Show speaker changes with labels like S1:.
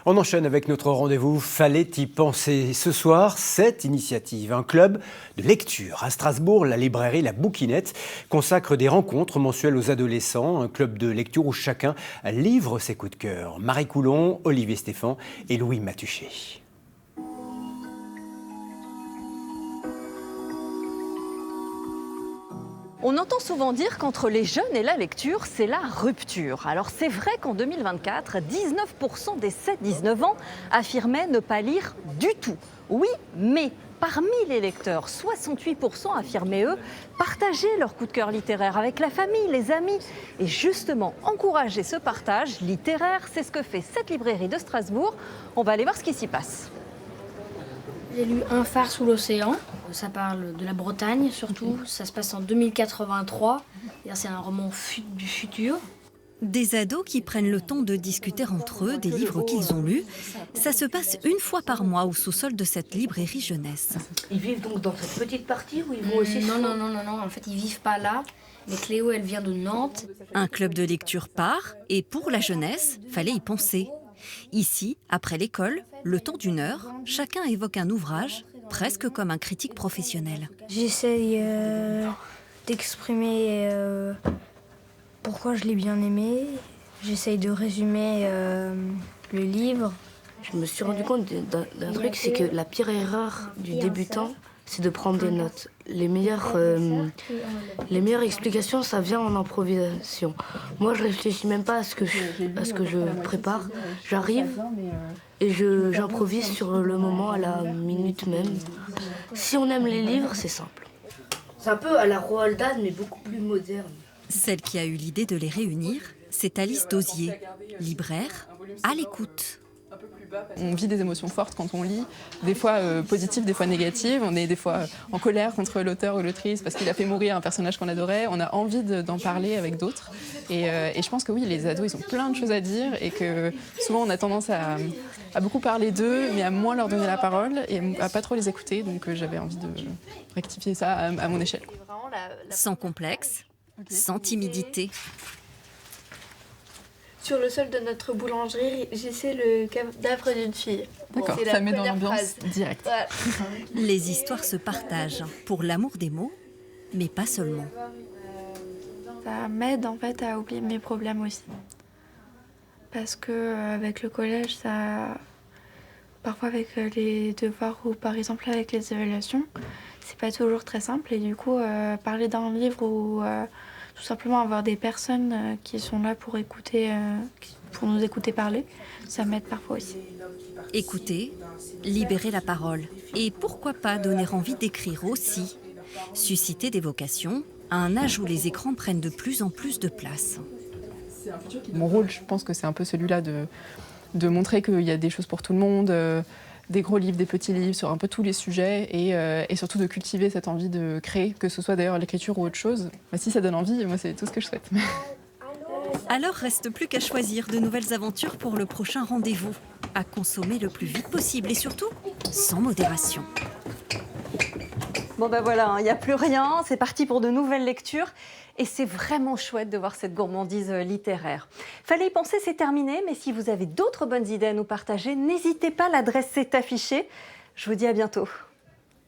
S1: On enchaîne avec notre rendez-vous Fallait y penser. Ce soir, cette initiative, un club de lecture. À Strasbourg, la librairie La Bouquinette consacre des rencontres mensuelles aux adolescents. Un club de lecture où chacun livre ses coups de cœur. Marie Coulon, Olivier Stéphan et Louis Matuchet.
S2: On entend souvent dire qu'entre les jeunes et la lecture, c'est la rupture. Alors c'est vrai qu'en 2024, 19% des 7-19 ans affirmaient ne pas lire du tout. Oui, mais parmi les lecteurs, 68% affirmaient, eux, partager leur coup de cœur littéraire avec la famille, les amis. Et justement, encourager ce partage littéraire, c'est ce que fait cette librairie de Strasbourg. On va aller voir ce qui s'y passe.
S3: J'ai lu Un phare sous l'océan. Ça parle de la Bretagne surtout. Ça se passe en 2083. C'est un roman du futur.
S4: Des ados qui prennent le temps de discuter entre eux des livres qu'ils ont lus. Ça se passe une fois par mois au sous-sol de cette librairie jeunesse.
S5: Ils vivent donc dans cette petite partie où ils vont aussi...
S3: Non. En fait, ils vivent pas là. Mais Cléo, elle vient de Nantes.
S4: Un club de lecture part et pour la jeunesse, fallait y penser. Ici, après l'école, le temps d'une heure, chacun évoque un ouvrage, presque comme un critique professionnel.
S6: J'essaye d'exprimer pourquoi je l'ai bien aimé. J'essaye de résumer le livre.
S5: Je me suis rendu compte d'un truc, c'est que la pire erreur du débutant, c'est de prendre des notes. Les meilleures explications, ça vient en improvisation. Moi, je réfléchis même pas à ce que je prépare. J'arrive et j'improvise sur le moment, à la minute même. Si on aime les livres, c'est simple. C'est un peu à la Roald Dahl, mais beaucoup plus moderne.
S4: Celle qui a eu l'idée de les réunir, c'est Alice Dosier, libraire, à l'écoute.
S7: On vit des émotions fortes quand on lit, des fois positives, des fois négatives. On est des fois en colère contre l'auteur ou l'autrice parce qu'il a fait mourir un personnage qu'on adorait. On a envie d'en parler avec d'autres. Et je pense que oui, les ados, ils ont plein de choses à dire et que souvent on a tendance à beaucoup parler d'eux, mais à moins leur donner la parole et à pas trop les écouter. Donc j'avais envie de rectifier ça à mon échelle.
S4: Sans complexe, sans timidité.
S8: Sur le sol de notre boulangerie, j'essaie le cadavre d'une fille.
S7: D'accord, ça met dans l'ambiance directe.
S8: Voilà.
S4: Les histoires se partagent pour l'amour des mots, mais pas seulement.
S8: Ça m'aide en fait à oublier mes problèmes aussi. Parce que avec le collège, parfois avec les devoirs ou par exemple avec les évaluations, c'est pas toujours très simple et du coup parler d'un livre ou tout simplement avoir des personnes qui sont là pour nous écouter parler, ça m'aide parfois aussi.
S4: Écouter, libérer la parole. Et pourquoi pas donner envie d'écrire aussi. Susciter des vocations à un âge où les écrans prennent de plus en plus de place.
S7: Mon rôle, je pense que c'est un peu celui-là de montrer qu'il y a des choses pour tout le monde, des gros livres, des petits livres sur un peu tous les sujets et surtout de cultiver cette envie de créer, que ce soit d'ailleurs l'écriture ou autre chose. Si ça donne envie, moi c'est tout ce que je souhaite.
S4: Alors reste plus qu'à choisir de nouvelles aventures pour le prochain rendez-vous, à consommer le plus vite possible et surtout sans modération.
S2: Bon ben voilà, il n'y a plus rien, c'est parti pour de nouvelles lectures. Et c'est vraiment chouette de voir cette gourmandise littéraire. Fallait y penser, c'est terminé, mais si vous avez d'autres bonnes idées à nous partager, n'hésitez pas, l'adresse s'est affichée. Je vous dis à bientôt.